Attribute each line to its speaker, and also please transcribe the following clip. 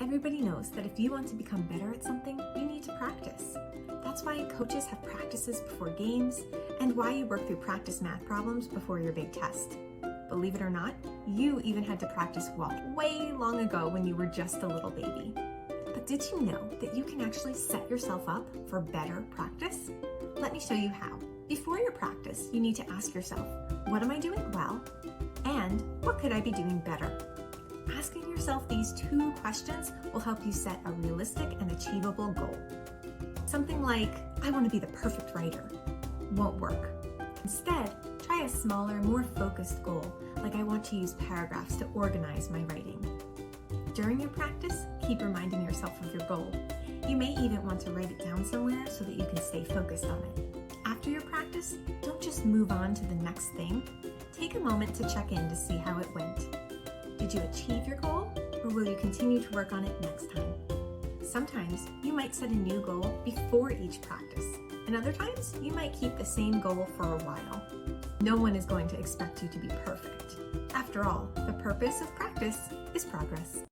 Speaker 1: Everybody knows that if you want to become better at something, you need to practice. That's why coaches have practices before games and why you work through practice math problems before your big test. Believe it or not, you even had to practice walk way long ago when you were just a little baby. But did you know that you can actually set yourself up for better practice? Let me show you how. Before your practice, you need to ask yourself, what am I doing well? And what could I be doing better? Asking yourself these two questions will help you set a realistic and achievable goal. Something like, I want to be the perfect writer, won't work. Instead, try a smaller, more focused goal, like I want to use paragraphs to organize my writing. During your practice, keep reminding yourself of your goal. You may even want to write it down somewhere so that you can stay focused on it. After your practice, don't just move on to the next thing. Take a moment to check in to see how it went. Did you achieve your goal, or will you continue to work on it next time? Sometimes you might set a new goal before each practice, and other times you might keep the same goal for a while. No one is going to expect you to be perfect. After all, the purpose of practice is progress.